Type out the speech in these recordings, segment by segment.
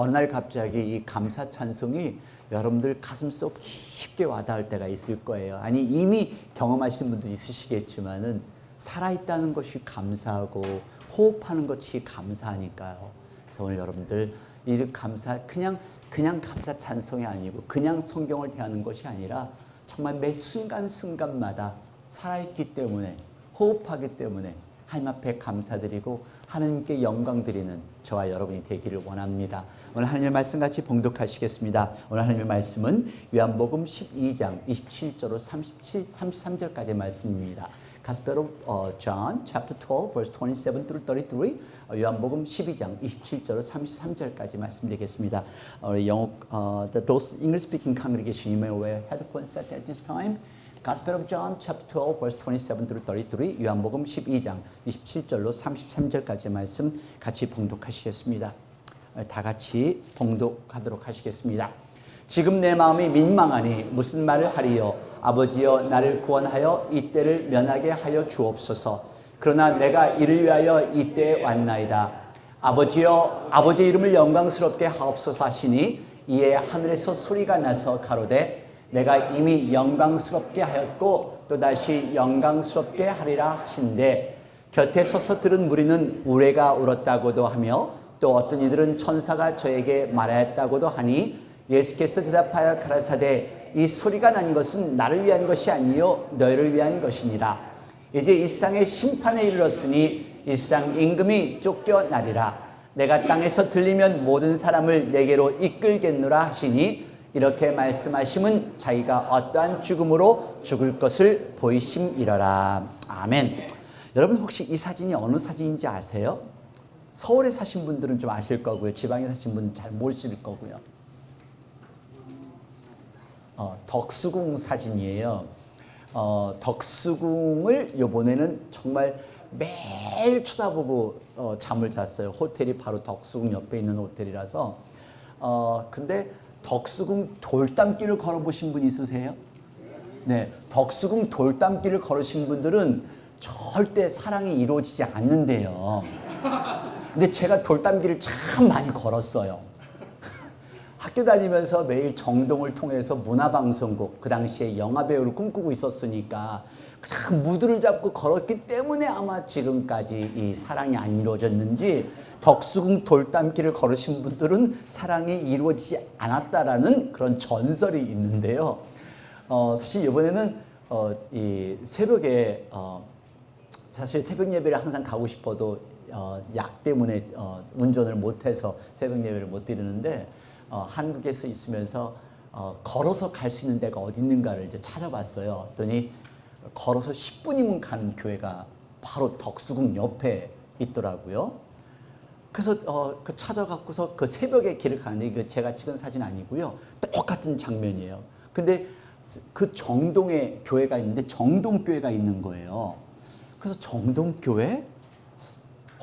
어느 날 갑자기 이 감사 찬송이 여러분들 가슴속 깊게 와닿을 때가 있을 거예요. 아니 이미 경험하신 분도 있으시겠지만은 살아있다는 것이 감사하고 호흡하는 것이 감사하니까요. 그래서 오늘 여러분들 이 감사 그냥 감사 찬송이 아니고 그냥 성경을 대하는 것이 아니라 정말 매 순간순간마다 살아있기 때문에 호흡하기 때문에 하나님 앞에 감사드리고 하나님께 영광 드리는 저와 여러분이 되기를 원합니다. 오늘 하나님의 말씀 같이 봉독하시겠습니다. 오늘 하나님의 말씀은 요한복음 12장 27절로 33절까지의 말씀입니다. Gospel of John, chapter 12, verse 27 through 33. 요한복음 12장 27절로 33절까지 말씀드리겠습니다. Those English-speaking congregation, you may wear headphones set at this time. Gospel of John, chapter 12, verse 27 through 33. 요한복음 12장 27절로 33절까지의 말씀 같이 봉독하시겠습니다. 다 같이 봉독하도록 하시겠습니다. 지금 내 마음이 민망하니 무슨 말을 하리요? 아버지여 나를 구원하여 이 때를 면하게 하여 주옵소서. 그러나 내가 이를 위하여 이 때에 왔나이다. 아버지여 아버지의 이름을 영광스럽게 하옵소서 하시니 이에 하늘에서 소리가 나서 가로되 내가 이미 영광스럽게 하였고 또다시 영광스럽게 하리라 하신대 곁에 서서 들은 무리는 우레가 울었다고도 하며 또 어떤 이들은 천사가 저에게 말하였다고도 하니 예수께서 대답하여 가라사대 이 소리가 난 것은 나를 위한 것이 아니요 너희를 위한 것이니라. 이제 이 세상의 심판에 이르렀으니 이 세상 임금이 쫓겨나리라. 내가 땅에서 들리면 모든 사람을 내게로 이끌겠노라 하시니 이렇게 말씀하심은 자기가 어떠한 죽음으로 죽을 것을 보이심이러라. 아멘. 여러분 혹시 이 사진이 어느 사진인지 아세요? 서울에 사신 분들은 좀 아실 거고요. 지방에 사신 분은 잘 모르실 거고요. 덕수궁 사진이에요. 덕수궁을 이번에는 정말 매일 쳐다보고 잠을 잤어요. 호텔이 바로 덕수궁 옆에 있는 호텔이라서. 근데 덕수궁 돌담길을 걸어보신 분 있으세요? 네, 덕수궁 돌담길을 걸으신 분들은 절대 사랑이 이루어지지 않는데요. 근데 제가 돌담길을 참 많이 걸었어요. 학교 다니면서 매일 정동을 통해서 문화방송국, 그 당시에 영화배우를 꿈꾸고 있었으니까 참 무드를 잡고 걸었기 때문에 아마 지금까지 이 사랑이 안 이루어졌는지 덕수궁 돌담길을 걸으신 분들은 사랑이 이루어지지 않았다라는 그런 전설이 있는데요. 사실 이번에는 이 새벽에 사실 새벽 예배를 항상 가고 싶어도 약 때문에 운전을 못해서 새벽 예배를 못 드리는데 한국에서 있으면서 걸어서 갈 수 있는 데가 어디 있는가를 이제 찾아봤어요. 그랬더니 걸어서 10분이면 가는 교회가 바로 덕수궁 옆에 있더라고요. 그래서 그 찾아갖고서 그 새벽에 길을 가는데 이거 제가 찍은 사진 아니고요. 똑같은 장면이에요. 근데 그 정동에 교회가 있는데 정동교회가 있는 거예요. 그래서 정동교회?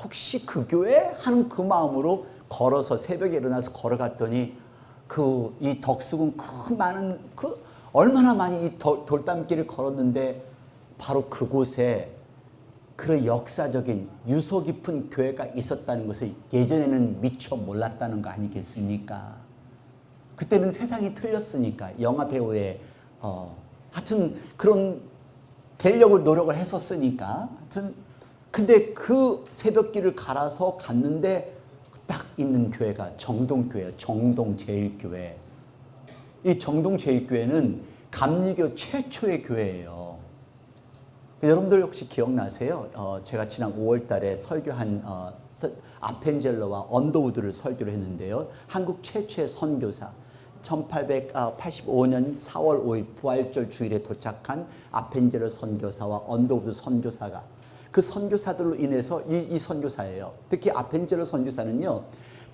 혹시 그 교회? 하는 그 마음으로 걸어서 새벽에 일어나서 걸어갔더니 이 덕수궁 그 많은 얼마나 많이 이 돌담길을 걸었는데 바로 그곳에 그런 역사적인 유서 깊은 교회가 있었다는 것을 예전에는 미처 몰랐다는 거 아니겠습니까? 그때는 세상이 틀렸으니까 영화 배우의 하여튼 그런 되려고 노력을 했었으니까 하여튼 근데 그 새벽길을 갈아서 갔는데 딱 있는 교회가 정동교회예요. 정동제일교회. 이 정동제일교회는 감리교 최초의 교회예요. 여러분들 혹시 기억나세요? 제가 지난 5월 달에 설교한 아펜젤러와 언더우드를 설교를 했는데요. 한국 최초의 선교사 1885년 4월 5일 부활절 주일에 도착한 아펜젤러 선교사와 언더우드 선교사가 그 선교사들로 인해서 이 선교사예요. 특히 아펜젤러 선교사는요.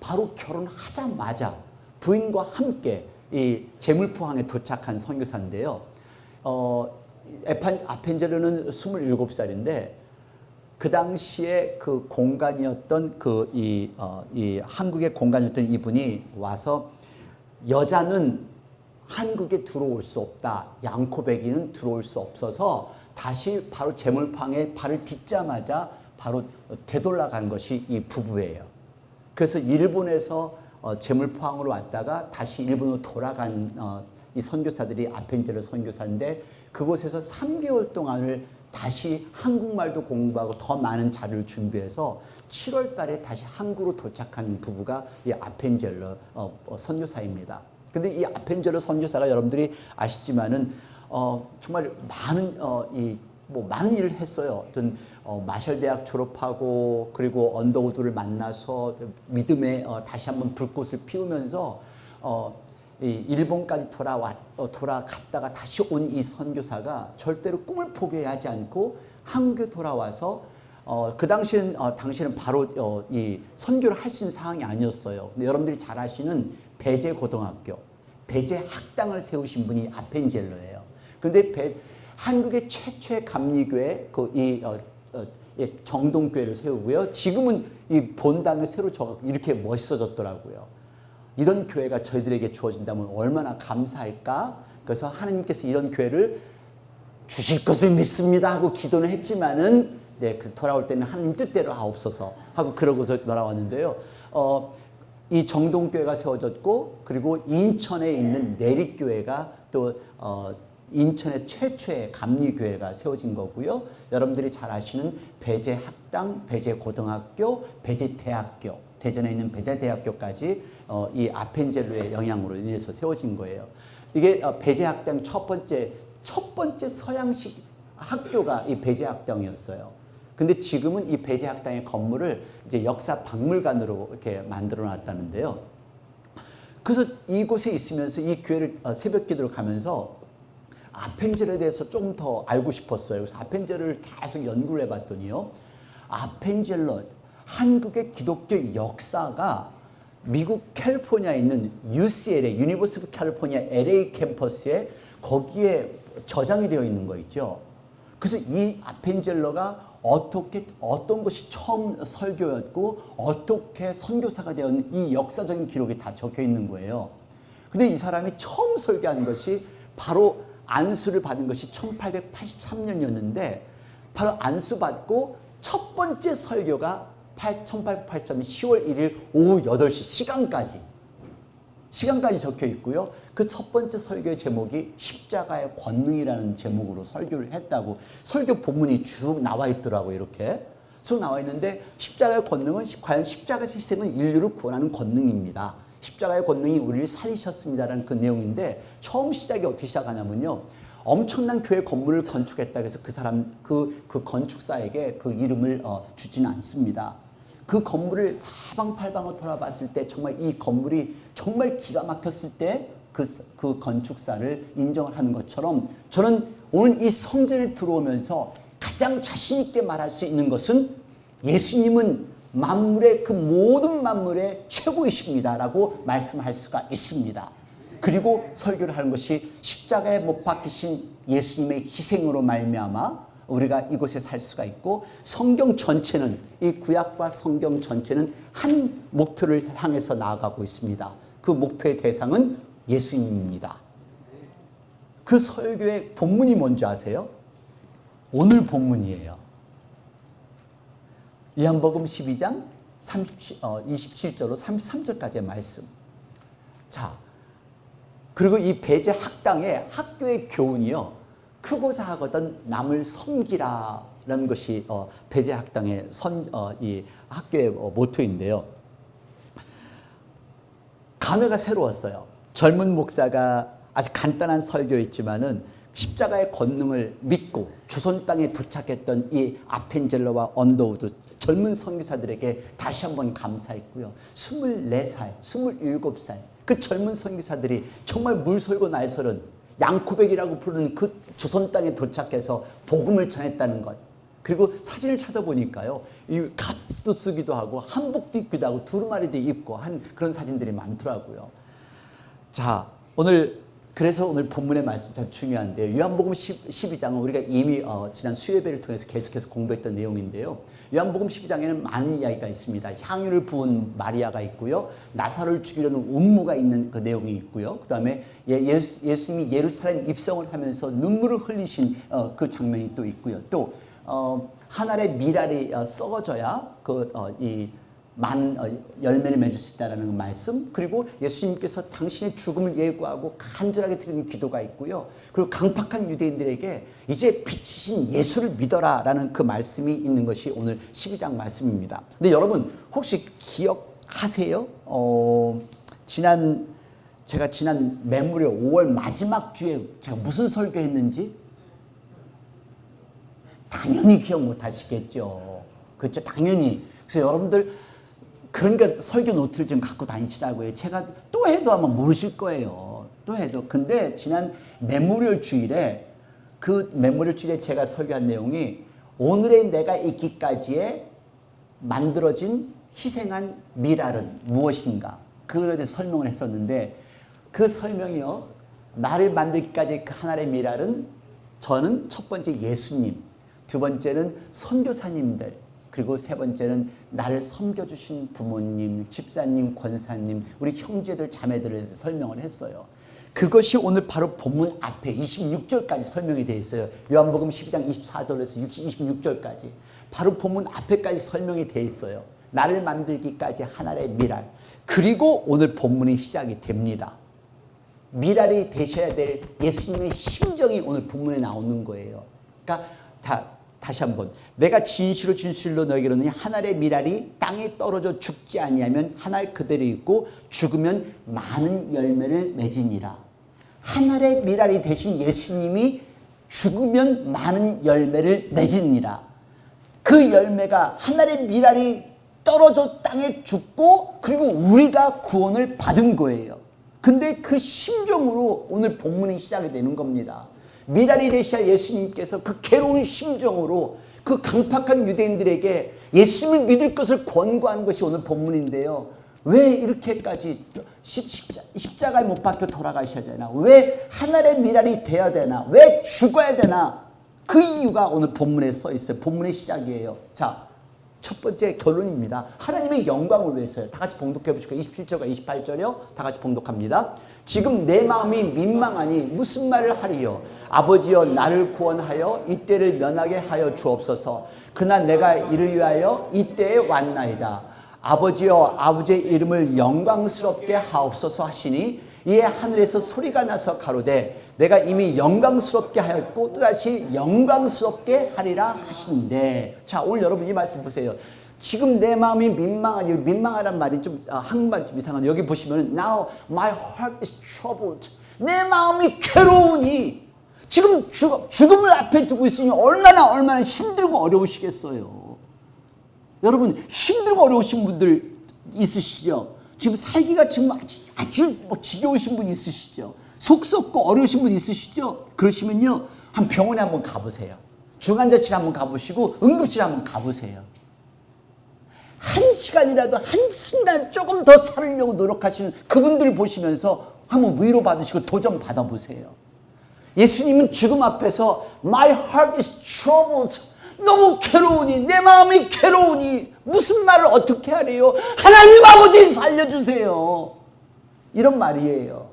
바로 결혼하자마자 부인과 함께 이 제물포항에 도착한 선교사인데요. 아펜젤러는 27살인데 그 당시에 그 공간이었던 이 한국의 공간이었던 이분이 와서 여자는 한국에 들어올 수 없다. 양코백이는 들어올 수 없어서 다시 바로 제물방에 발을 딛자마자 바로 되돌아간 것이 이 부부예요. 그래서 일본에서 재물 포항으로 왔다가 다시 일본으로 돌아간 이 선교사들이 아펜젤러 선교사인데 그곳에서 3개월 동안을 다시 한국말도 공부하고 더 많은 자료를 준비해서 7월 달에 다시 한국으로 도착한 부부가 이 아펜젤러 선교사입니다. 근데 이 아펜젤러 선교사가 여러분들이 아시지만은 정말 많은 많은 일을 했어요. 어떤 마셜 대학 졸업하고 그리고 언더우드를 만나서 믿음에 다시 한번 불꽃을 피우면서 이 일본까지 돌아갔다가 다시 온 이 선교사가 절대로 꿈을 포기하지 않고 한국에 돌아와서 그 당시는 바로 이 선교를 할 수 있는 상황이 아니었어요. 근데 여러분들이 잘 아시는 배제 고등학교, 배제 학당을 세우신 분이 아펜젤러예요. 근데 한국의 최초의 감리교회 정동교회를 세우고요. 지금은 이 본당을 새로 이렇게 멋있어졌더라고요. 이런 교회가 저희들에게 주어진다면 얼마나 감사할까? 그래서 하나님께서 이런 교회를 주실 것을 믿습니다 하고 기도는 했지만은 돌아올 때는 하나님 뜻대로 하옵소서 하고 그러고서 돌아왔는데요. 이 정동교회가 세워졌고 그리고 인천에 있는 내립교회가 또 인천의 최초의 감리교회가 세워진 거고요. 여러분들이 잘 아시는 배제학당, 배제고등학교, 배제대학교, 대전에 있는 배제대학교까지 이 아펜젤러의 영향으로 인해서 세워진 거예요. 이게 배제학당 첫 번째 서양식 학교가 이 배제학당이었어요. 근데 지금은 이 배제학당의 건물을 이제 역사 박물관으로 이렇게 만들어 놨다는데요. 그래서 이곳에 있으면서 이 교회를 새벽 기도를 가면서 아펜젤러에 대해서 조금 더 알고 싶었어요. 그래서 아펜젤러를 계속 연구를 해봤더니요. 아펜젤러, 한국의 기독교 역사가 미국 캘리포니아에 있는 UCLA, 유니버시티 오브 캘리포니아 LA 캠퍼스에 거기에 저장이 되어 있는 거 있죠. 그래서 이 아펜젤러가 어떤 것이 처음 설교였고 어떻게 선교사가 되었는 이 역사적인 기록이 다 적혀 있는 거예요. 근데 이 사람이 처음 설교한 것이 바로 안수를 받은 것이 1883년이었는데 바로 안수 받고 첫 번째 설교가 1883년 10월 1일 오후 8시 시간까지 적혀 있고요. 그 첫 번째 설교의 제목이 십자가의 권능이라는 제목으로 설교를 했다고 설교 본문이 쭉 나와 있더라고요. 이렇게 쭉 나와 있는데 십자가의 권능은 과연 십자가 시스템은 인류를 구원하는 권능입니다. 십자가의 권능이 우리를 살리셨습니다라는 그 내용인데 처음 시작이 어떻게 시작하냐면요. 엄청난 교회 건물을 건축했다 그래서 그 건축사에게 그 이름을 주지는 않습니다. 그 건물을 사방팔방을 돌아봤을 때 정말 이 건물이 정말 기가 막혔을 때 그 건축사를 인정을 하는 것처럼 저는 오늘 이 성전에 들어오면서 가장 자신 있게 말할 수 있는 것은 예수님은 만물의 그 모든 만물의 최고이십니다라고 말씀할 수가 있습니다. 그리고 설교를 하는 것이 십자가에 못 박히신 예수님의 희생으로 말미암아 우리가 이곳에 살 수가 있고 성경 전체는 이 구약과 성경 전체는 한 목표를 향해서 나아가고 있습니다. 그 목표의 대상은 예수님입니다. 그 설교의 본문이 뭔지 아세요? 오늘 본문이에요. 요한복음 12장 27절로 33절까지의 말씀. 자, 그리고 이 배제 학당의 학교의 교훈이요. 크고자 하거든 남을 섬기라라는 것이 배제 학당의 이 학교의 모토인데요. 감회가 새로웠어요. 젊은 목사가 아주 간단한 설교였지만은 십자가의 권능을 믿고 조선 땅에 도착했던 이 아펜젤러와 언더우드 젊은 선교사들에게 다시 한번 감사했고요. 24살, 27살 그 젊은 선교사들이 정말 물설고 날설은 양코백이라고 부르는 그 조선 땅에 도착해서 복음을 전했다는 것. 그리고 사진을 찾아보니까요. 이 갓도 쓰기도 하고 한복도 입기도 하고 두루마리도 입고 한 그런 사진들이 많더라고요. 자, 그래서 오늘 본문의 말씀 참 중요한데요. 요한복음 12장은 우리가 이미 지난 수요예배를 통해서 계속해서 공부했던 내용인데요. 요한복음 12장에는 많은 이야기가 있습니다. 향유를 부은 마리아가 있고요. 나사로를 죽이려는 음모가 있는 그 내용이 있고요. 그 다음에 예수님이 예루살렘 입성을 하면서 눈물을 흘리신 그 장면이 또 있고요. 또 한 알의 밀알이 썩어져야 이 열매를 맺을 수 있다는 그 말씀, 그리고 예수님께서 당신의 죽음을 예고하고 간절하게 드리는 기도가 있고요. 그리고 강팍한 유대인들에게 이제 빛이신 예수를 믿어라라는 그 말씀이 있는 것이 오늘 12장 말씀입니다. 근데 여러분 혹시 기억하세요? 제가 지난 매무려 5월 마지막 주에 제가 무슨 설교했는지 당연히 기억 못 하시겠죠. 그렇죠? 당연히. 그래서 여러분들 그러니까 설교 노트를 좀 갖고 다니시라고요. 제가 또 해도 아마 모르실 거예요. 또 해도. 근데 지난 메모리얼 주일에 제가 설교한 내용이 오늘의 내가 있기까지의 만들어진 희생한 미랄은 무엇인가? 그거에 대해서 설명을 했었는데 그 설명이요. 나를 만들기까지 그 하나의 미랄은 저는 첫 번째 예수님, 두 번째는 선교사님들, 그리고 세 번째는 나를 섬겨주신 부모님, 집사님, 권사님, 우리 형제들, 자매들을 설명을 했어요. 그것이 오늘 바로 본문 앞에 26절까지 설명이 되어 있어요. 요한복음 12장 24절에서 26절까지. 바로 본문 앞에까지 설명이 되어 있어요. 나를 만들기까지 하나의 미랄. 그리고 오늘 본문이 시작이 됩니다. 미랄이 되셔야 될 예수님의 심정이 오늘 본문에 나오는 거예요. 그러니까 다시 한번 내가 진실로 너희에게로는 하늘의 미랄이 땅에 떨어져 죽지 아니하면 하늘 그대로 있고 죽으면 많은 열매를 맺으니라. 하늘의 미랄이 되신 예수님이 죽으면 많은 열매를 맺으니라. 그 열매가 하늘의 미랄이 떨어져 땅에 죽고 그리고 우리가 구원을 받은 거예요. 근데 그 심정으로 오늘 본문이 시작이 되는 겁니다. 미랄이 되셔야 예수님께서 그 괴로운 심정으로 그 강팍한 유대인들에게 예수님을 믿을 것을 권고한 것이 오늘 본문인데요. 왜 이렇게까지 십자가에 못 박혀 돌아가셔야 되나? 왜 하늘의 미랄이 되어야 되나? 왜 죽어야 되나? 그 이유가 오늘 본문에 써 있어요. 본문의 시작이에요. 자, 첫 번째 결론입니다. 하나님의 영광을 위해서요. 다 같이 봉독해 보실까요? 27절과 28절이요. 다 같이 봉독합니다. 지금 내 마음이 민망하니 무슨 말을 하리요? 아버지여 나를 구원하여 이때를 면하게 하여 주옵소서. 그러나 내가 이를 위하여 이때에 왔나이다. 아버지여 아버지의 이름을 영광스럽게 하옵소서 하시니 이에 하늘에서 소리가 나서 가로되 내가 이미 영광스럽게 하였고 또다시 영광스럽게 하리라 하신대. 자, 오늘 여러분 이 말씀 보세요. 지금 내 마음이 민망하니, 민망하란 말이 좀 한국말이 좀 이상한데 여기 보시면 Now my heart is troubled. 내 마음이 괴로우니 지금 죽음을 앞에 두고 있으니 얼마나 힘들고 어려우시겠어요. 여러분 힘들고 어려우신 분들 있으시죠? 지금 살기가 지금 아주 지겨우신 분 있으시죠? 속 썩고 어려우신 분 있으시죠? 그러시면요 한 병원에 한번 가보세요. 중환자실 한번 가보시고 응급실 한번 가보세요. 한 시간이라도 한순간 조금 더 살으려고 노력하시는 그분들을 보시면서 한번 위로받으시고 도전 받아보세요. 예수님은 죽음 앞에서 My heart is troubled. 너무 괴로우니 내 마음이 괴로우니 무슨 말을 어떻게 하래요? 하나님 아버지 살려주세요. 이런 말이에요.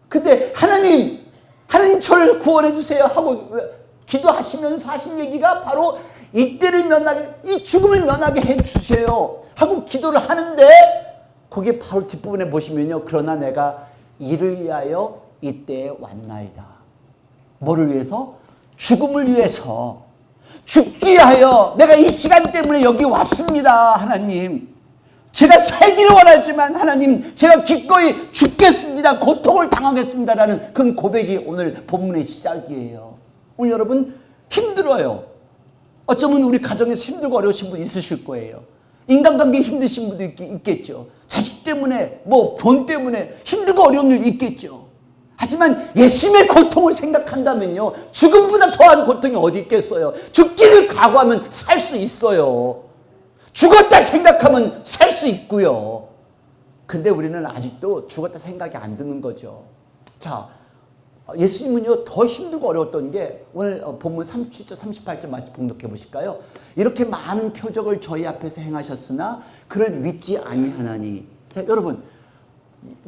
근데 하나님 저를 구원해 주세요 하고 기도하시면서 하신 얘기가 바로 이때를 면하게, 이 죽음을 면하게 해 주세요 하고 기도를 하는데 거기에 바로 뒷부분에 보시면요. 그러나 내가 이를 위하여 이때에 왔나이다. 뭐를 위해서? 죽음을 위해서. 죽기 위하여 내가 이 시간 때문에 여기 왔습니다. 하나님. 제가 살기를 원하지만 하나님 제가 기꺼이 죽겠습니다. 고통을 당하겠습니다라는 그런 고백이 오늘 본문의 시작이에요. 오늘 여러분 힘들어요. 어쩌면 우리 가정에서 힘들고 어려우신 분 있으실 거예요. 인간관계 힘드신 분도 있겠죠. 자식 때문에 돈 때문에 힘들고 어려운 일 있겠죠. 하지만 예수님의 고통을 생각한다면요. 죽음보다 더한 고통이 어디 있겠어요. 죽기를 각오하면 살 수 있어요. 죽었다 생각하면 살 수 있고요. 근데 우리는 아직도 죽었다 생각이 안 드는 거죠. 자, 예수님은요 더 힘들고 어려웠던 게 오늘 본문 37절 38절 마치 봉독해 보실까요? 이렇게 많은 표적을 저희 앞에서 행하셨으나 그를 믿지 아니하나니. 자, 여러분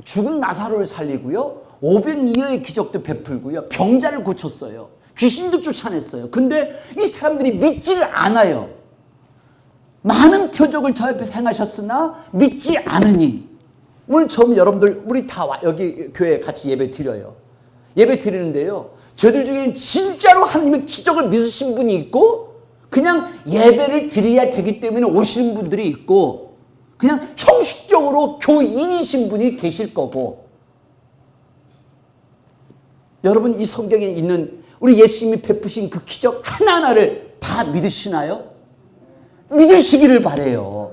죽은 나사로를 살리고요 500이어의 기적도 베풀고요 병자를 고쳤어요. 귀신도 쫓아냈어요. 근데 이 사람들이 믿지를 않아요. 많은 표적을 저 옆에서 행하셨으나 믿지 않으니. 오늘 처음 여러분들 우리 다 여기 교회에 같이 예배 드려요. 예배 드리는데요, 저들 중에 진짜로 하나님의 기적을 믿으신 분이 있고 그냥 예배를 드려야 되기 때문에 오시는 분들이 있고 그냥 형식적으로 교인이신 분이 계실 거고. 여러분, 이 성경에 있는 우리 예수님이 베푸신 그 기적 하나하나를 다 믿으시나요? 믿으시기를 바라요.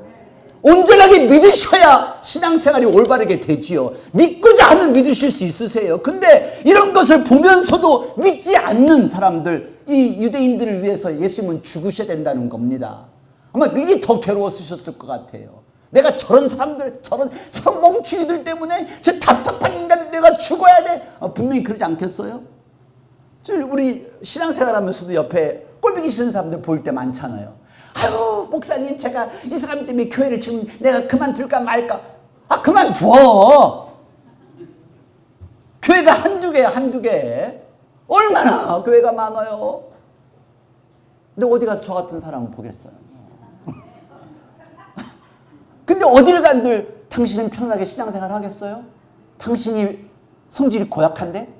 온전하게 믿으셔야 신앙생활이 올바르게 되지요. 믿고자 하면 믿으실 수 있으세요. 근데 이런 것을 보면서도 믿지 않는 사람들, 이 유대인들을 위해서 예수님은 죽으셔야 된다는 겁니다. 아마 이게 더 괴로웠으셨을 것 같아요. 내가 저런 사람들, 저런 멍충이들 때문에 저 답답한 인간들 내가 죽어야 돼. 분명히 그러지 않겠어요? 우리 신앙생활 하면서도 옆에 꼴보기 싫은 사람들 볼 때 많잖아요. 아유, 목사님, 제가 이 사람 때문에 교회를 지금 내가 그만둘까 말까. 그만둬. 교회가 한두 개야, 한두 개. 얼마나 교회가 많아요. 근데 어디 가서 저 같은 사람은 보겠어요. 근데 어딜 간들 당신은 편하게 신앙생활 하겠어요? 당신이 성질이 고약한데?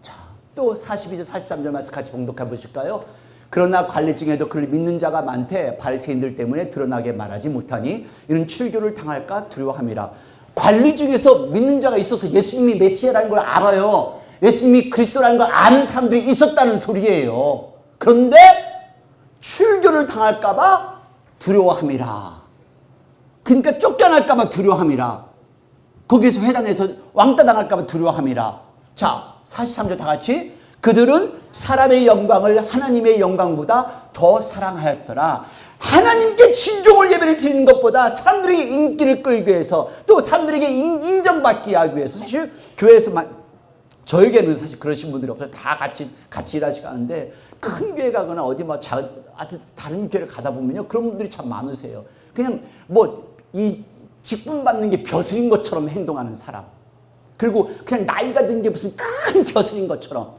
자, 또 42절 43절 말씀 같이 봉독해 보실까요? 그러나 관리 중에도 그를 믿는 자가 많되 바리새인들 때문에 드러나게 말하지 못하니 이는 출교를 당할까 두려워함이라. 관리 중에서 믿는 자가 있어서 예수님이 메시아라는 걸 알아요. 예수님이 그리스도라는 걸 아는 사람들이 있었다는 소리예요. 그런데 출교를 당할까 봐 두려워함이라. 그러니까 쫓겨날까 봐 두려워함이라. 거기에서 회당에서 왕따 당할까 봐 두려워함이라. 자, 43절 다 같이. 그들은 사람의 영광을 하나님의 영광보다 더 사랑하였더라. 하나님께 진종을 예배를 드리는 것보다 사람들에게 인기를 끌기 위해서, 또 사람들에게 인정받기 하기 위해서. 사실 교회에서만, 저에게는 사실 그러신 분들이 없어요. 다 같이 일하시고 하는데, 큰 교회 가거나 어디 다른 교회를 가다 보면요, 그런 분들이 참 많으세요. 그냥 이 직분 받는 게 벼슬인 것처럼 행동하는 사람. 그리고 그냥 나이가 든 게 무슨 큰 벼슬인 것처럼,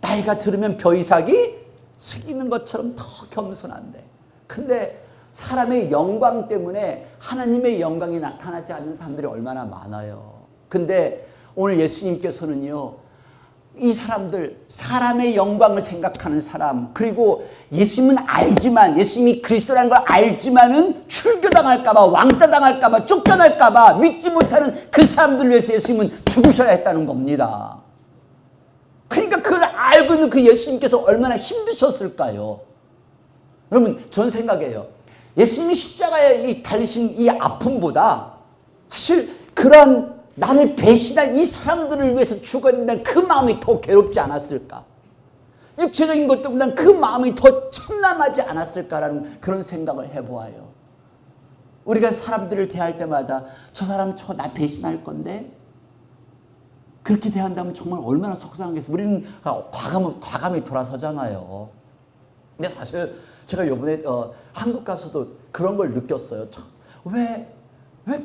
나이가 들으면 벼이삭이 숙이는 것처럼 더 겸손한데, 근데 사람의 영광 때문에 하나님의 영광이 나타나지 않는 사람들이 얼마나 많아요. 근데 오늘 예수님께서는요, 이 사람들, 사람의 영광을 생각하는 사람, 그리고 예수님은 알지만, 예수님이 그리스도라는 걸 알지만은 출교당할까봐, 왕따당할까봐, 쫓겨날까봐 믿지 못하는 그 사람들을 위해서 예수님은 죽으셔야 했다는 겁니다. 그러니까 그걸 알고 있는 그 예수님께서 얼마나 힘드셨을까요? 여러분, 전 생각해요. 예수님이 십자가에 달리신 이 아픔보다 사실 그런 나를 배신한 이 사람들을 위해서 죽어야 된다는 그 마음이 더 괴롭지 않았을까? 육체적인 것보다 그 마음이 더 참남하지 않았을까라는 그런 생각을 해보아요. 우리가 사람들을 대할 때마다 저 사람 나 배신할 건데, 그렇게 대한다면 정말 얼마나 속상하겠어요. 우리는 과감히 돌아서잖아요. 근데 사실 제가 이번에 한국 가서도 그런 걸 느꼈어요. 왜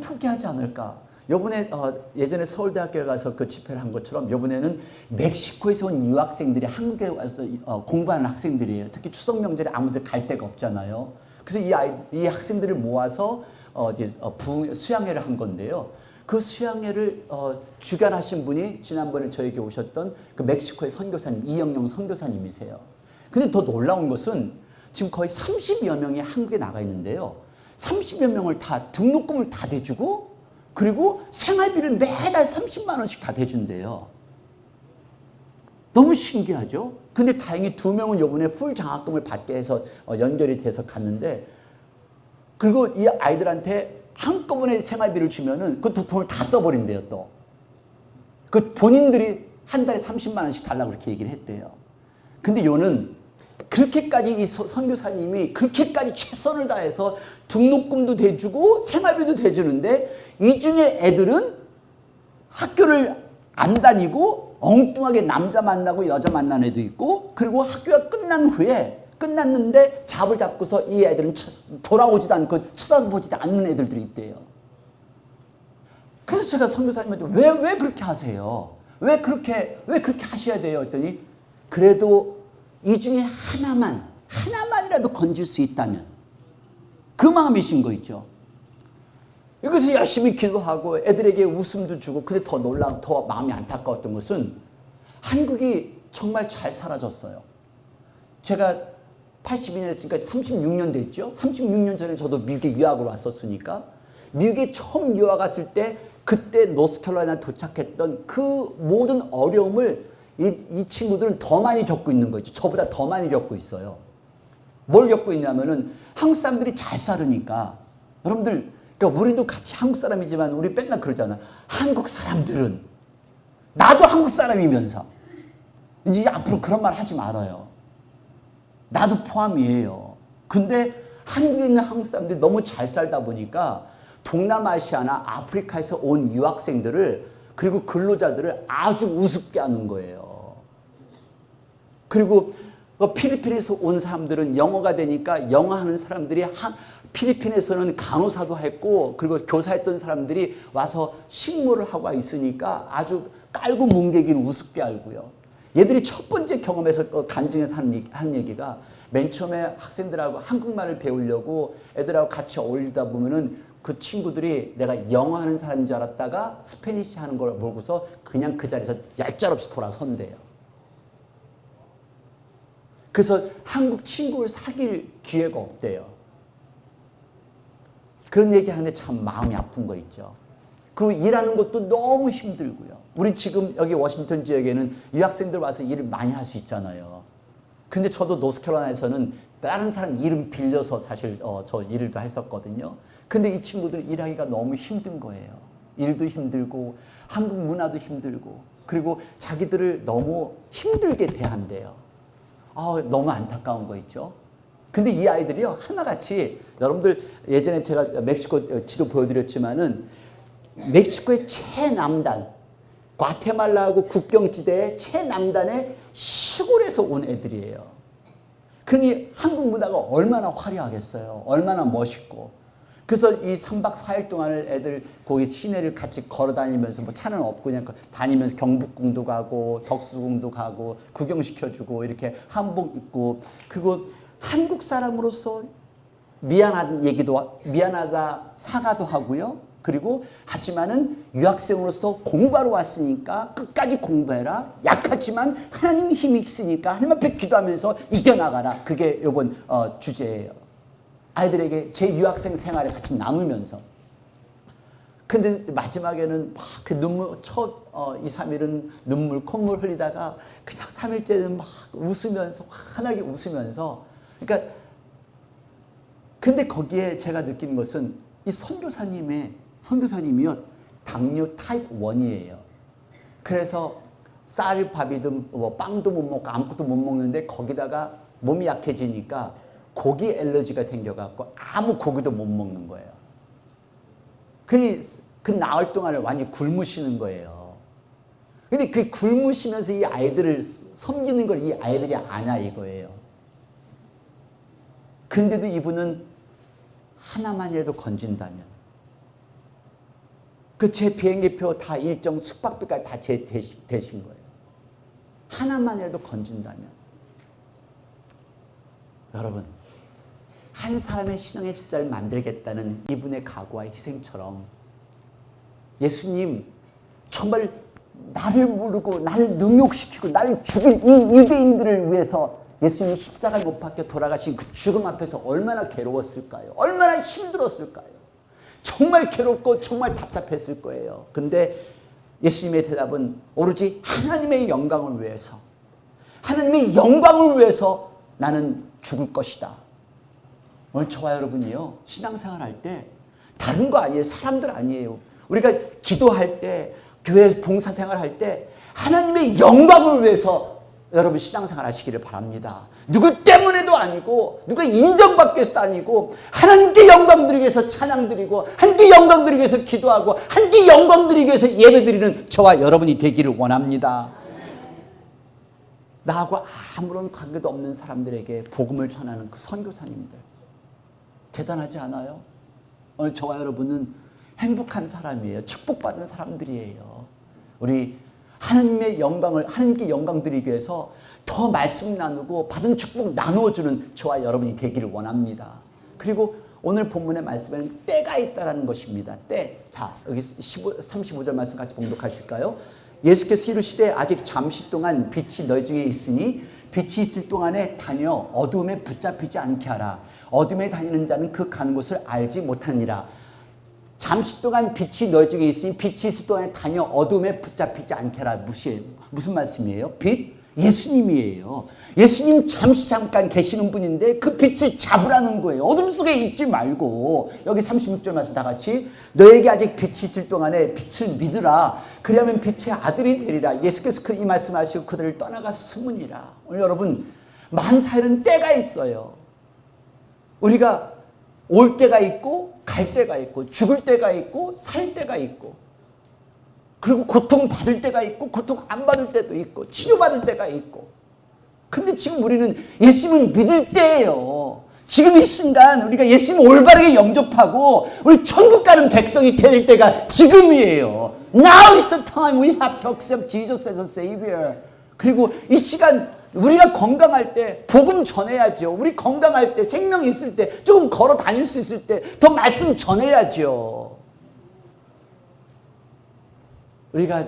포기하지 않을까? 이번에 예전에 서울대학교에 가서 그 집회를 한 것처럼 이번에는 멕시코에서 온 유학생들이 한국에 와서 공부하는 학생들이에요. 특히 추석 명절에 아무데 갈 데가 없잖아요. 그래서 이 학생들을 모아서 이제 수양회를 한 건데요. 그 수양회를 주관하신 분이 지난번에 저에게 오셨던 그 멕시코의 선교사님, 이영영 선교사님이세요. 근데 더 놀라운 것은 지금 거의 30여 명이 한국에 나가 있는데요. 30여 명을 다 등록금을 다 대주고, 그리고 생활비를 매달 30만 원씩 다 대준대요. 너무 신기하죠? 근데 다행히 2명은 이번에 풀 장학금을 받게 해서 연결이 돼서 갔는데, 그리고 이 아이들한테 한꺼번에 생활비를 주면은 그 돈을 다 써버린대요, 또. 그 본인들이 한 달에 30만 원씩 달라고 그렇게 얘기를 했대요. 근데 요는 그렇게까지 이 선교사님이 그렇게까지 최선을 다해서 등록금도 대주고 생활비도 대주는데, 이 중에 애들은 학교를 안 다니고 엉뚱하게 남자 만나고 여자 만나는 애도 있고, 그리고 학교가 끝났는데 잡을 잡고서 이 애들은 돌아오지도 않고 쳐다보지도 않는 애들이 있대요. 그래서 제가 선교사님한테 왜 그렇게 하세요? 왜 그렇게 하셔야 돼요? 했더니, 그래도 이 중에 하나만이라도 건질 수 있다면, 그 마음이신 거 있죠. 그래서 열심히 기도하고 애들에게 웃음도 주고. 근데 더 마음이 안타까웠던 것은 한국이 정말 잘 사라졌어요. 제가 82년 했으니까 36년 됐죠. 36년 전에 저도 미국에 유학을 왔었으니까 미국에 처음 유학 왔을 때 그때 노스캐롤라이나 도착했던 그 모든 어려움을 이 친구들은 더 많이 겪고 있는 거죠. 저보다 더 많이 겪고 있어요. 뭘 겪고 있냐면은 한국 사람들이 잘 살으니까 여러분들, 그러니까 우리도 같이 한국 사람이지만 우리 맨날 그러잖아. 한국 사람들은 나도 한국 사람이면서 이제 앞으로 그런 말 하지 말아요. 나도 포함이에요. 근데 한국에 있는 한국 사람들이 너무 잘 살다 보니까 동남아시아나 아프리카에서 온 유학생들을 그리고 근로자들을 아주 우습게 하는 거예요. 그리고 필리핀에서 온 사람들은 영어가 되니까 영어 하는 사람들이 필리핀에서는 간호사도 했고 그리고 교사했던 사람들이 와서 식모를 하고 있으니까 아주 깔고 뭉개기는 우습게 알고요. 얘들이 첫 번째 경험에서 간증에서 한 얘기가 맨 처음에 학생들하고 한국말을 배우려고 애들하고 같이 어울리다 보면은 그 친구들이 내가 영어 하는 사람인 줄 알았다가 스페니쉬 하는 걸 보고서 그냥 그 자리에서 얄짤없이 돌아선대요. 그래서 한국 친구를 사귈 기회가 없대요. 그런 얘기 하는데 참 마음이 아픈 거 있죠. 그리고 일하는 것도 너무 힘들고요. 우리 지금 여기 워싱턴 지역에는 유학생들 와서 일을 많이 할 수 있잖아요. 근데 저도 노스캐롤라이나에서는 다른 사람 이름 빌려서 사실 저 일을 다 했었거든요. 근데 이 친구들 일하기가 너무 힘든 거예요. 일도 힘들고 한국 문화도 힘들고 그리고 자기들을 너무 힘들게 대한대요. 너무 안타까운 거 있죠. 근데 이 아이들이요 하나같이 여러분들 예전에 제가 멕시코 지도 보여드렸지만은 멕시코의 최남단 과테말라하고 국경지대의 최남단의 시골에서 온 애들이에요. 그러니 한국 문화가 얼마나 화려하겠어요. 얼마나 멋있고. 그래서 이 3박 4일 동안을 애들 거기 시내를 같이 걸어 다니면서 뭐 차는 없고 그냥 다니면서 경복궁도 가고 덕수궁도 가고 구경시켜주고 이렇게 한복 입고 그리고 한국 사람으로서 미안하다 사과도 하고요. 그리고 하지만은 유학생으로서 공부하러 왔으니까 끝까지 공부해라. 약하지만 하나님의 힘이 있으니까 하나님 앞에 기도하면서 이겨나가라. 그게 이번 주제예요. 아이들에게 제 유학생 생활을 같이 나누면서. 근데 마지막에는 막 그 눈물, 첫 2, 3일은 눈물, 콧물 흘리다가 그냥 3일째는 막 웃으면서, 환하게 웃으면서. 그러니까, 근데 거기에 제가 느낀 것은 이 선교사님이요, 당뇨 타입 1이에요. 그래서 쌀, 밥이든 뭐 빵도 못 먹고 아무것도 못 먹는데 거기다가 몸이 약해지니까 고기 엘러지가 생겨갖고 아무 고기도 못 먹는 거예요. 그 나흘 동안을 완전히 굶으시는 거예요. 근데 그 굶으시면서 이 아이들을 섬기는 걸 이 아이들이 아냐 이거예요. 근데도 이분은 하나만이라도 건진다면 그 제 비행기표 다 일정 숙박비까지 다 대신 거예요. 하나만이라도 건진다면 여러분 한 사람의 신앙의 지도자를 만들겠다는 이분의 각오와 희생처럼 예수님 정말 나를 모르고 나를 능욕시키고 나를 죽인 이 유대인들을 위해서 예수님이 십자가에 못 박혀 돌아가신 그 죽음 앞에서 얼마나 괴로웠을까요? 얼마나 힘들었을까요? 정말 괴롭고 정말 답답했을 거예요. 근데 예수님의 대답은 오로지 하나님의 영광을 위해서 하나님의 영광을 위해서 나는 죽을 것이다. 오늘 저와 여러분이요 신앙생활 할 때 다른 거 아니에요. 사람들 아니에요. 우리가 기도할 때 교회 봉사생활 할 때 하나님의 영광을 위해서 여러분 신앙생활 하시기를 바랍니다. 누구 때문에도 아니고 누가 인정받기 위해서도 아니고 하나님께 영광 드리기 위해서 찬양 드리고 하나님께 영광 드리기 위해서 기도하고 하나님께 영광 드리기 위해서 예배 드리는 저와 여러분이 되기를 원합니다. 나하고 아무런 관계도 없는 사람들에게 복음을 전하는 그 선교사님들 대단하지 않아요? 오늘 저와 여러분은 행복한 사람이에요. 축복받은 사람들이에요. 우리 하나님의 영광을 하나님께 영광 드리기 위해서 더 말씀 나누고 받은 축복 나누어주는 저와 여러분이 되기를 원합니다. 그리고 오늘 본문의 말씀에는 때가 있다라는 것입니다. 때. 자, 여기 35절 말씀 같이 봉독하실까요? 예수께서 이르시되 아직 잠시 동안 빛이 너희 중에 있으니 빛이 있을 동안에 다녀 어두움에 붙잡히지 않게 하라. 어둠에 다니는 자는 그 가는 곳을 알지 못하니라. 잠시 동안 빛이 너희 중에 있으니 빛이 있을 동안에 다녀 어둠에 붙잡히지 않게 하라. 무슨 말씀이에요? 빛? 예수님이에요. 예수님 잠깐 계시는 분인데 그 빛을 잡으라는 거예요. 어둠 속에 있지 말고. 여기 36절 말씀 다 같이 너에게 아직 빛이 있을 동안에 빛을 믿으라. 그리하면 빛의 아들이 되리라. 예수께서 이 말씀하시고 그들을 떠나가 숨으니라. 오늘 여러분 만사에는 때가 있어요. 우리가 올 때가 있고 갈 때가 있고 죽을 때가 있고 살 때가 있고 그리고 고통받을 때가 있고 고통 안 받을 때도 있고 치료받을 때가 있고 근데 지금 우리는 예수님을 믿을 때예요. 지금 이 순간 우리가 예수님을 올바르게 영접하고 우리 천국 가는 백성이 될 때가 지금이에요. Now is the time we have to accept Jesus as a Savior. 그리고 이 시간 우리가 건강할 때 복음 전해야죠. 우리 건강할 때 생명이 있을 때 조금 걸어 다닐 수 있을 때 더 말씀 전해야죠. 우리가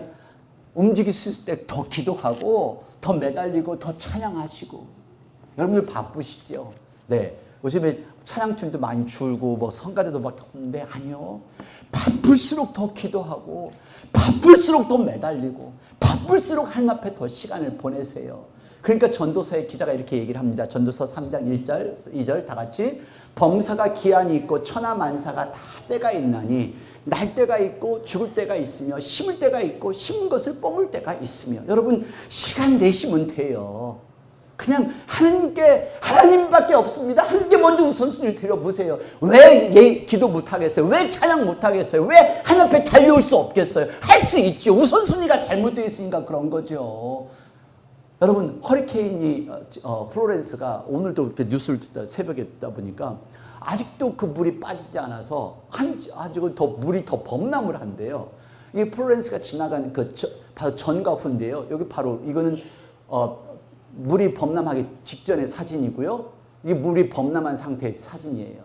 움직일 수 있을 때 더 기도하고 더 매달리고 더 찬양하시고 여러분들 바쁘시죠? 네. 요즘에 찬양팀도 많이 줄고 뭐 성가대도 막 없는데 아니요. 바쁠수록 더 기도하고 바쁠수록 더 매달리고 바쁠수록 하나님 앞에 더 시간을 보내세요. 그러니까 전도서의 기자가 이렇게 얘기를 합니다. 전도서 3장 1절 2절 다 같이 범사가 기한이 있고 천하만사가 다 때가 있나니 날 때가 있고 죽을 때가 있으며 심을 때가 있고 심은 것을 뽕을 때가 있으며 여러분 시간 내시면 돼요. 그냥 하나님밖에 없습니다. 하나님께 먼저 우선순위를 드려보세요. 왜 기도 못하겠어요? 왜 찬양 못하겠어요? 왜 하나님 앞에 달려올 수 없겠어요? 할 수 있죠. 우선순위가 잘못되어 있으니까 그런 거죠. 여러분 허리케인이 플로렌스가 오늘도 이렇게 뉴스를 새벽에 듣다 보니까 아직도 그 물이 빠지지 않아서 아직은 더 물이 더 범람을 한대요. 이게 플로렌스가 지나가는 바로 전과 후인데요. 여기 바로 이거는 물이 범람하기 직전의 사진이고요. 이게 물이 범람한 상태의 사진이에요.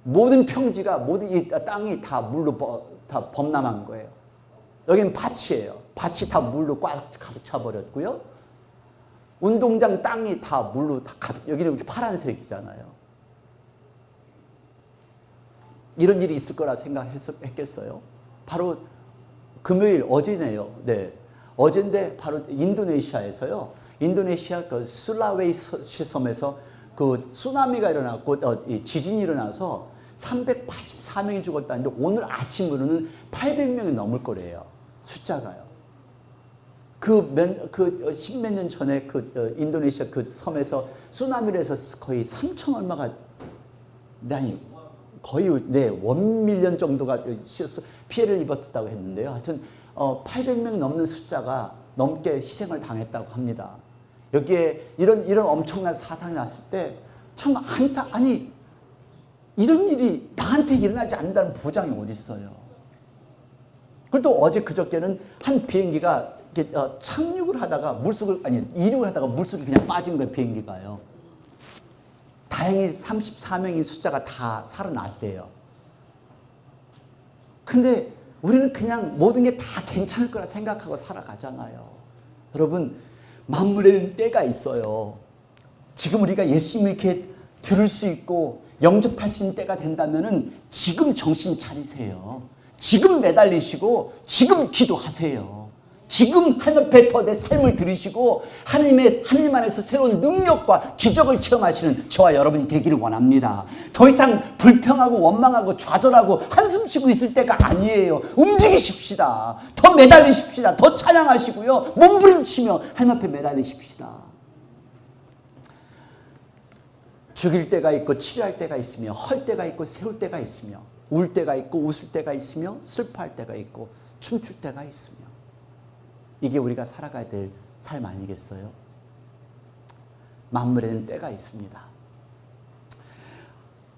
모든 평지가 모든 이 땅이 다 물로 다 범람한 거예요. 여기는 밭이에요. 밭이 다 물로 꽉 가득 차버렸고요. 운동장 땅이 다 물로 다 가득, 여기는 이렇게 파란색이잖아요. 이런 일이 있을 거라 생각했겠어요. 바로 금요일 어제네요. 네. 어제인데 바로 인도네시아에서요. 인도네시아 그 술라웨이시 섬에서 그 쓰나미가 일어났고 지진이 일어나서 384명이 죽었다는데 오늘 아침으로는 800명이 넘을 거래요. 숫자가요. 십몇 년 전에 인도네시아 그 섬에서 쓰나미를 해서 거의 3천 얼마가 거의 원밀리언 정도가 피해를 입었다고 했는데요. 하여튼 800명이 넘는 숫자가 넘게 희생을 당했다고 합니다. 여기에 이런 엄청난 사상이 났을 때 참 아니 이런 일이 나한테 일어나지 않는다는 보장이 어디 있어요. 그리고 또 어제 그저께는 한 비행기가 착륙을 하다가 이륙을 하다가 물속에 그냥 빠진 거예요. 비행기가요. 다행히 34명의 숫자가 다 살아났대요. 근데 우리는 그냥 모든 게 다 괜찮을 거라 생각하고 살아가잖아요. 여러분 만물에는 때가 있어요. 지금 우리가 예수님을 이렇게 들을 수 있고 영접할 수 있는 때가 된다면은 지금 정신 차리세요. 지금 매달리시고 지금 기도하세요. 지금 하나님 앞에 더 내 삶을 들이시고 하나님 안에서 새로운 능력과 기적을 체험하시는 저와 여러분이 되기를 원합니다. 더 이상 불평하고 원망하고 좌절하고 한숨 쉬고 있을 때가 아니에요. 움직이십시다. 더 매달리십시다. 더 찬양하시고요. 몸부림치며 하나님 앞에 매달리십시다. 죽일 때가 있고 치료할 때가 있으며 헐 때가 있고 세울 때가 있으며 울 때가 있고 웃을 때가 있으며 슬퍼할 때가 있고 춤출 때가 있으며 이게 우리가 살아가야 될 삶 아니겠어요? 만물에는 때가 있습니다.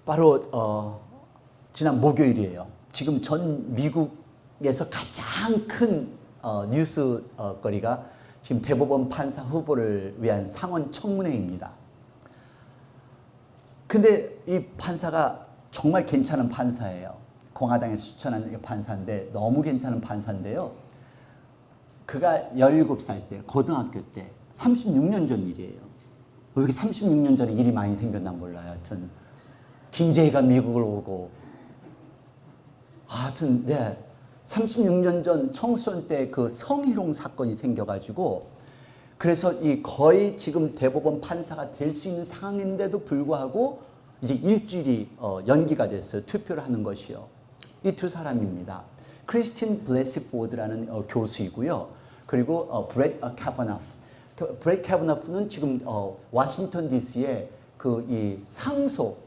바로 지난 목요일이에요. 지금 전 미국에서 가장 큰 뉴스거리가 지금 대법원 판사 후보를 위한 상원 청문회입니다. 근데 이 판사가 정말 괜찮은 판사예요. 공화당에서 추천한 판사인데 너무 괜찮은 판사인데요. 그가 17살 때, 고등학교 때, 36년 전 일이에요. 왜 이렇게 36년 전에 일이 많이 생겼나 몰라요. 하여튼 김재희가 미국을 오고 하여튼 네, 36년 전 청소년 때 그 성희롱 사건이 생겨가지고 그래서 이 거의 지금 대법원 판사가 될 수 있는 상황인데도 불구하고 이제 일주일이 연기가 됐어요. 투표를 하는 것이요. 이 두 사람입니다. 크리스틴 블레시포드라는 교수이고요. 그리고 브렛 카바나프. 브렛 카바나프는 지금 워싱턴 DC의 그 이 상고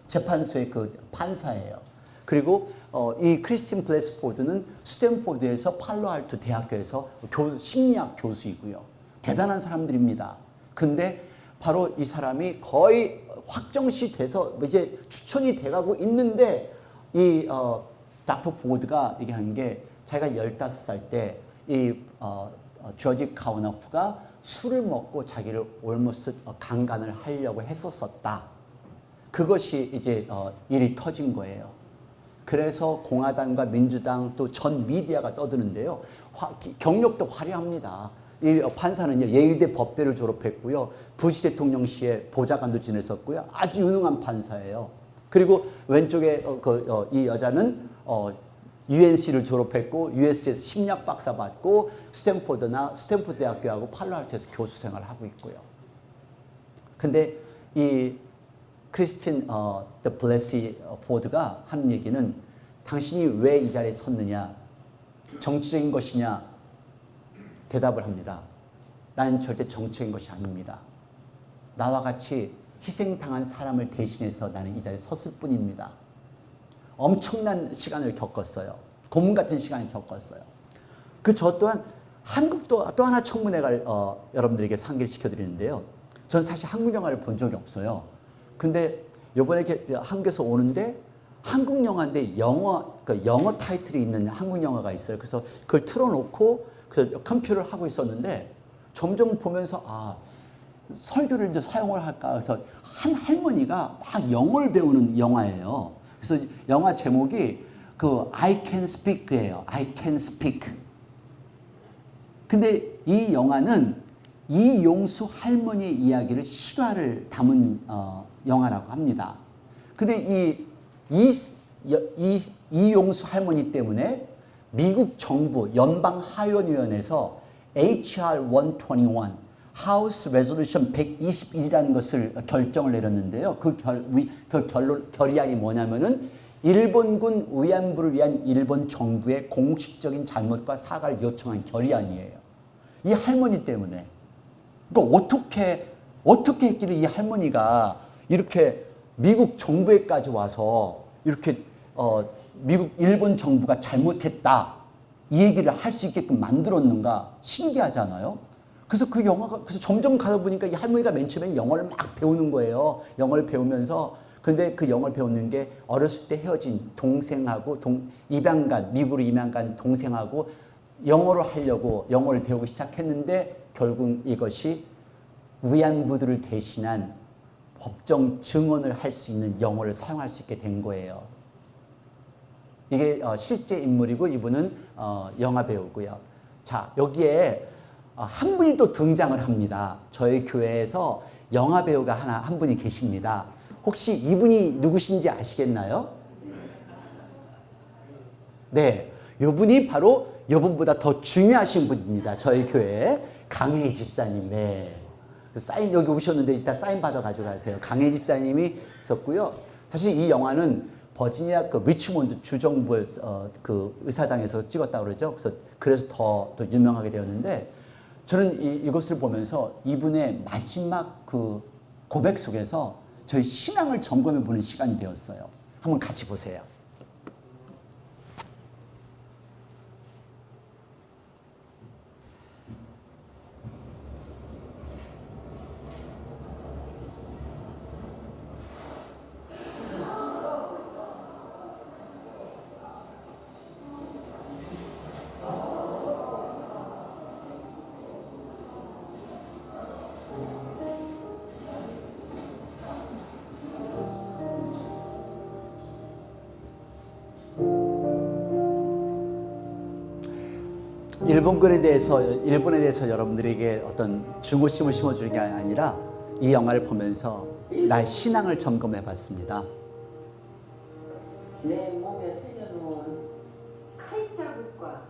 재판소의 그 판사예요. 그리고 이 크리스틴 블레스포드는 스탠포드에서 팔로알토 대학교에서 심리학 교수이고요. 대단한 사람들입니다. 근데 바로 이 사람이 거의 확정시 돼서 이제 추천이 돼가고 있는데 이 닥터 포드가 얘기한 게 자기가 15살 때 이 조지 카우너프가 술을 먹고 자기를 올모스 강간을 하려고 했었었다. 그것이 이제 일이 터진 거예요. 그래서 공화당과 민주당 또 전 미디어가 떠드는데요. 경력도 화려합니다. 이 판사는 예일대 법대를 졸업했고요. 부시 대통령 시에 보좌관도 지냈었고요. 아주 유능한 판사예요. 그리고 왼쪽에 이 여자는 UNC를 졸업했고 US에서 심리학 박사 받고 스탠포드 대학교하고 팔로알토에서 교수 생활을 하고 있고요. 근데 이 크리스틴 블레시 포드가 하는 얘기는 당신이 왜 이 자리에 섰느냐, 정치적인 것이냐 대답을 합니다. 나는 절대 정치적인 것이 아닙니다. 나와 같이 희생당한 사람을 대신해서 나는 이 자리에 섰을 뿐입니다. 엄청난 시간을 겪었어요. 고문 같은 시간을 겪었어요. 저 또한 한국도 또 하나 청문회가 여러분들에게 상기를 시켜드리는데요. 전 사실 한국 영화를 본 적이 없어요. 근데 요번에 이렇게 한국에서 오는데 한국 영화인데 영어 타이틀이 있는 한국 영화가 있어요. 그래서 그걸 틀어놓고 그 컴퓨터를 하고 있었는데 점점 보면서 설교를 이제 사용을 할까 해서 한 할머니가 막 영어를 배우는 영화예요. 그래서 영화 제목이 I Can Speak예요. I Can Speak. 근데 이 영화는 이용수 할머니의 이야기를 실화를 담은 영화라고 합니다. 근데 이용수 할머니 때문에 미국 정부 연방하원위원회에서 HR 121 하우스 레졸루션 121이라는 것을 결정을 내렸는데요. 그 결의안이 뭐냐면은 일본군 위안부를 위한 일본 정부의 공식적인 잘못과 사과를 요청한 결의안이에요. 이 할머니 때문에. 그러니까 어떻게 했길래 이 할머니가 이렇게 미국 정부에까지 와서 이렇게 일본 정부가 잘못했다 이 얘기를 할 수 있게끔 만들었는가 신기하잖아요. 그래서 그래서 점점 가다 보니까 이 할머니가 맨 처음에 영어를 막 배우는 거예요. 영어를 배우면서 근데 그 영어를 배우는 게 어렸을 때 헤어진 동생하고 미국으로 입양 간 동생하고 영어를 하려고 영어를 배우기 시작했는데 결국 이것이 위안부들을 대신한 법정 증언을 할 수 있는 영어를 사용할 수 있게 된 거예요. 이게 실제 인물이고 이분은 영화 배우고요. 자, 여기에 한 분이 또 등장을 합니다. 저희 교회에서 영화 배우가 한 분이 계십니다. 혹시 이분이 누구신지 아시겠나요? 네, 이분이 바로 이분보다 더 중요하신 분입니다. 저희 교회 강혜희 집사님. 네. 사인 여기 오셨는데 이따 사인 받아 가져가세요. 강혜희 집사님이 있었고요. 사실 이 영화는 버지니아 리치몬드 주정부의 그 의사당에서 찍었다고 그러죠. 그래서 더 유명하게 되었는데 저는 이것을 보면서 이분의 마지막 그 고백 속에서 저희 신앙을 점검해 보는 시간이 되었어요. 한번 같이 보세요. 일본에 대해서 여러분들에게 어떤 증오심을 심어주는 게 아니라 이 영화를 보면서 나의 신앙을 점검해 봤습니다. 내 몸에 새겨놓은 칼자국과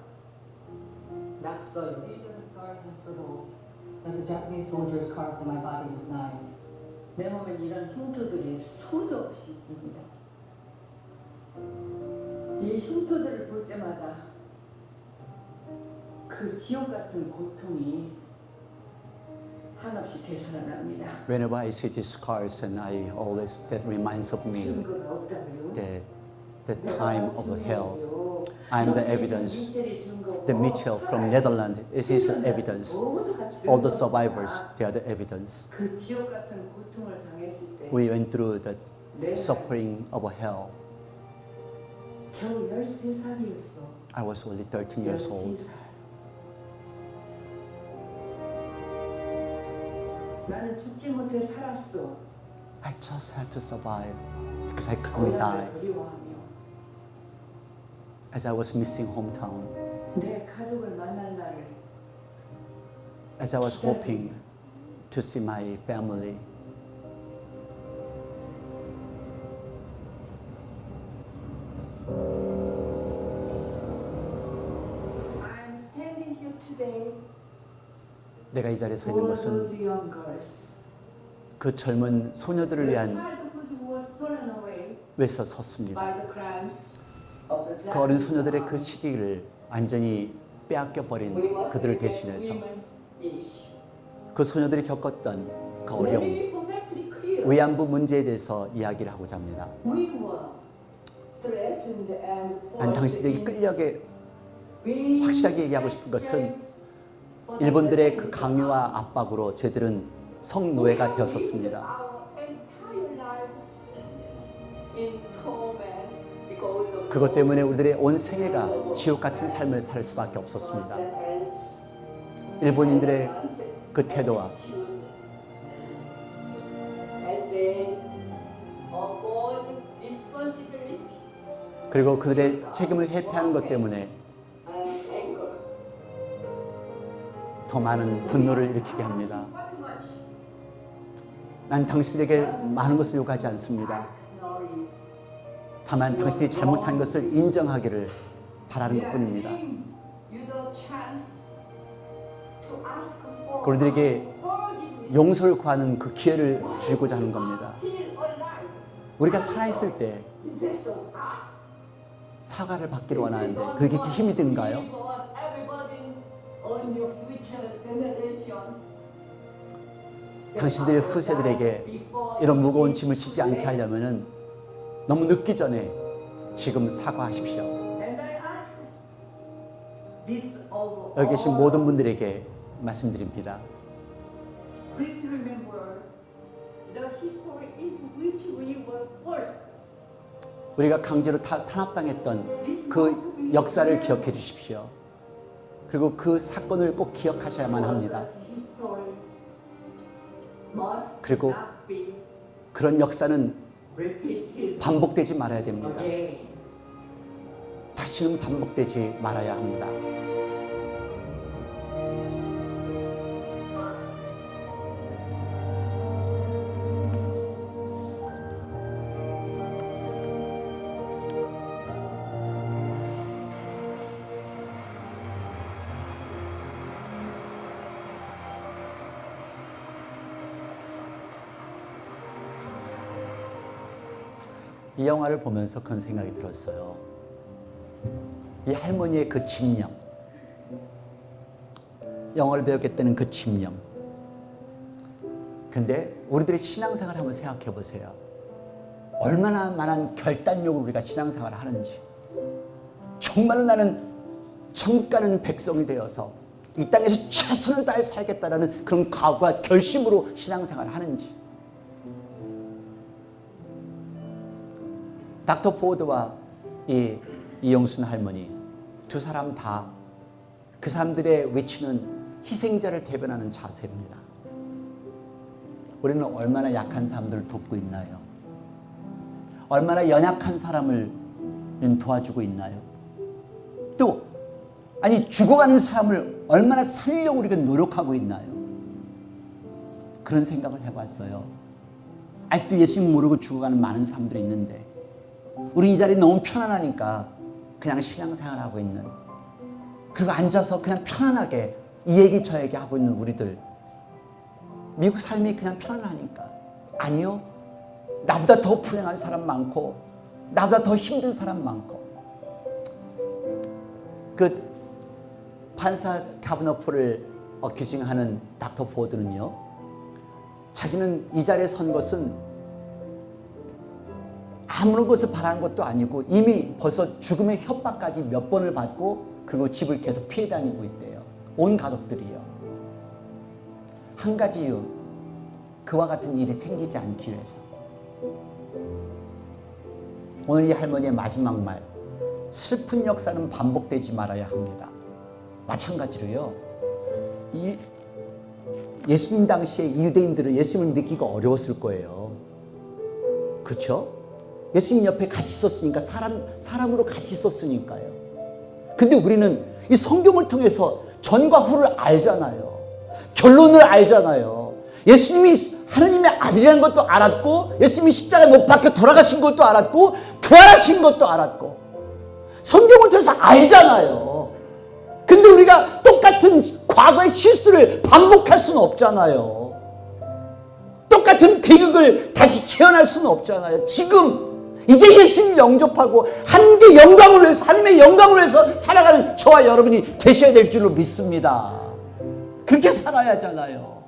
낙서, these are the scars and scribbles that the Japanese soldiers carved on my body with knives. 내 몸에 이런 흉터들이 수도 없이 있습니다. 이 흉터들을 볼 때마다 그 지옥 같은 고통이 한없이 되살아납니다. Whenever I see these scars, and I always that reminds of me 증거가 없다고요? that the time of hell. I'm the evidence. The Mitchell from Netherlands is his evidence. All the survivors, they are the evidence. 그 지옥 같은 고통을 당했을 때 We went through the suffering of hell. 겨우 13살이었어. I was only 13 years old. 나는 죽지 못해 살았어. I just had to survive because I couldn't die. 고향을 그리워하며 As I was missing hometown, 내 가족을 만날 날을 as I was hoping to see my family. I'm standing here today 내가 이 자리에 서 있는 for 것은 those young girls. 그 젊은 소녀들을 The 위한 childhood was stolen away 위해서 섰습니다. by the crimes of the 그 어린 Japanese 소녀들의 그 army. 시기를 완전히 빼앗겨 버린 We want 그들을 to get 대신해서 women issue. 그 소녀들이 겪었던 그 Let me 어려움, be perfectly clear. 위안부 문제에 대해서 이야기를 하고자 합니다. We were threatened and 난 forced 당신들에게 into 끌려게 being 확실하게 얘기하고 싶은 것은 slaves for the 일본들의 그 Japanese 강요와 압박으로 저희들은 성노예가 되었었습니다. Our entire life in torment because of 그것 때문에 우리들의 온 생애가 지옥 같은 삶을 살 수밖에 없었습니다. 일본인들의 그 태도와 as they avoid responsibility 그리고 그들의 책임을 회피하는 것 때문에 and anger. 더 많은 분노를 일으키게 합니다. What much 난 당신에게 많은 것을 요구하지 않습니다. noise. 다만 당신이 잘못한 것을 인정하기를 바라는 것뿐입니다. You the chance to ask for 그들에게 forgiveness. 용서를 구하는 그 기회를 주고자 하는 겁니다. Still alive. 우리가 살아있을 때 Is that so hard? 사과를 받기를 원하는데 그게 그렇게 힘이 든가요? Everybody on your future generations. 당신들의 후세들에게 이런 무거운 짐을 지지 않게 하려면 너무 늦기 전에 지금 사과하십시오. And I ask this of 여기 계신 모든 분들에게 말씀드립니다. Please remember the history into which we were forced. 우리가 강제로 탄압당했던 그 역사를 기억해 주십시오. 그리고 그 사건을 꼭 기억하셔야만 합니다. Such history must 그리고 not be 그런 역사는 repeated 반복되지 말아야 됩니다. again. 다시는 반복되지 말아야 합니다. 이 영화를 보면서 그런 생각이 들었어요. 이 할머니의 그 집념, 영어를 배우겠다는 그 집념. 근데 우리들의 신앙생활을 한번 생각해 보세요. 얼마나 많은 결단력으로 우리가 신앙생활을 하는지. 정말로 나는 천국 가는 백성이 되어서 이 땅에서 최선을 다해 살겠다라는 그런 각오와 결심으로 신앙생활을 하는지. 닥터 포드와 이 이영순 할머니 두 사람 다 그 사람들의 위치는 희생자를 대변하는 자세입니다. 우리는 얼마나 약한 사람들을 돕고 있나요? 얼마나 연약한 사람을 도와주고 있나요? 또 아니 죽어가는 사람을 얼마나 살려고 우리가 노력하고 있나요? 그런 생각을 해봤어요. 아직도 예수님 모르고 죽어가는 많은 사람들이 있는데 우리 이 자리 너무 편안하니까 그냥 신앙생활하고 있는, 그리고 앉아서 그냥 편안하게 이 얘기 저 얘기 하고 있는 우리들, 미국 삶이 그냥 편안하니까. 아니요, 나보다 더 불행한 사람 많고 나보다 더 힘든 사람 많고. 그 판사 카브너프를 규징하는 닥터 포드는요, 자기는 이 자리에 선 것은 아무런 것을 바라는 것도 아니고 이미 벌써 죽음의 협박까지 몇 번을 받고 그리고 집을 계속 피해 다니고 있대요. 온 가족들이요. 한 가지 이유, 그와 같은 일이 생기지 않기 위해서. 오늘 이 할머니의 마지막 말, 슬픈 역사는 반복되지 말아야 합니다. 마찬가지로요, 예수님 당시에 유대인들은 예수님을 믿기가 어려웠을 거예요. 그렇죠? 예수님 옆에 같이 있었으니까, 사람으로 같이 있었으니까요. 근데 우리는 이 성경을 통해서 전과 후를 알잖아요. 결론을 알잖아요. 예수님이 하나님의 아들이라는 것도 알았고, 예수님이 십자가에 못 박혀 돌아가신 것도 알았고, 부활하신 것도 알았고, 성경을 통해서 알잖아요. 근데 우리가 똑같은 과거의 실수를 반복할 수는 없잖아요. 똑같은 비극을 다시 재현할 수는 없잖아요. 지금 이제 예수님 영접하고 하나님의 영광을 위해서, 하나님의 영광을 위해서 살아가는 저와 여러분이 되셔야 될 줄로 믿습니다. 그렇게 살아야 하잖아요.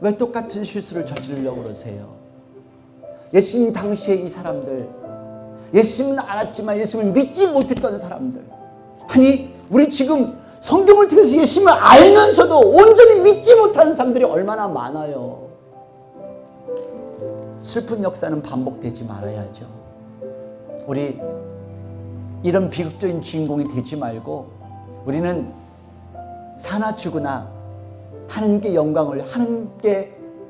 왜 똑같은 실수를 저지르려고 그러세요? 예수님 당시에 이 사람들, 예수님은 알았지만 예수님을 믿지 못했던 사람들, 아니 우리 지금 성경을 통해서 예수님을 알면서도 온전히 믿지 못하는 사람들이 얼마나 많아요. 슬픈 역사는 반복되지 말아야죠. 우리 이런 비극적인 주인공이 되지 말고 우리는 사나 죽으나 하나님의 영광을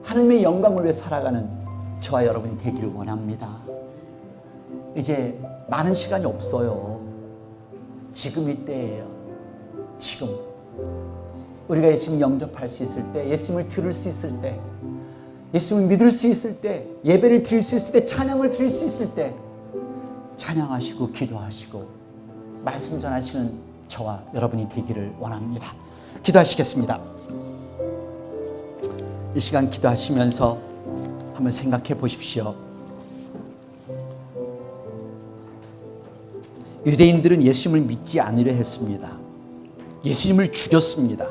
하나님의 영광을 위해 살아가는 저와 여러분이 되기를 원합니다. 이제 많은 시간이 없어요. 지금 이때예요. 지금 우리가 예수님 영접할 수 있을 때, 예수님을 들을 수 있을 때, 예수님을 믿을 수 있을 때, 예배를 드릴 수 있을 때, 찬양을 드릴 수 있을 때 찬양하시고 기도하시고 말씀 전하시는 저와 여러분이 되기를 원합니다. 기도하시겠습니다. 이 시간 기도하시면서 한번 생각해 보십시오. 유대인들은 예수님을 믿지 않으려 했습니다. 예수님을 죽였습니다.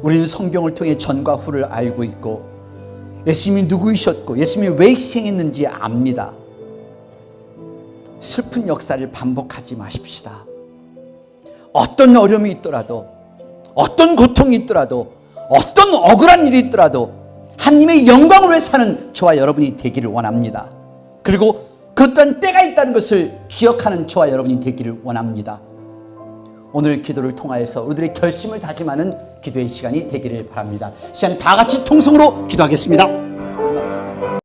우리는 성경을 통해 전과 후를 알고 있고 예수님이 누구이셨고 예수님이 왜 희생했는지 압니다. 슬픈 역사를 반복하지 마십시다. 어떤 어려움이 있더라도, 어떤 고통이 있더라도, 어떤 억울한 일이 있더라도 하나님의 영광을 위해 사는 저와 여러분이 되기를 원합니다. 그리고 그 또한 때가 있다는 것을 기억하는 저와 여러분이 되기를 원합니다. 오늘 기도를 통하여서 우리들의 결심을 다짐하는 기도의 시간이 되기를 바랍니다. 시간 다 같이 통성으로 기도하겠습니다.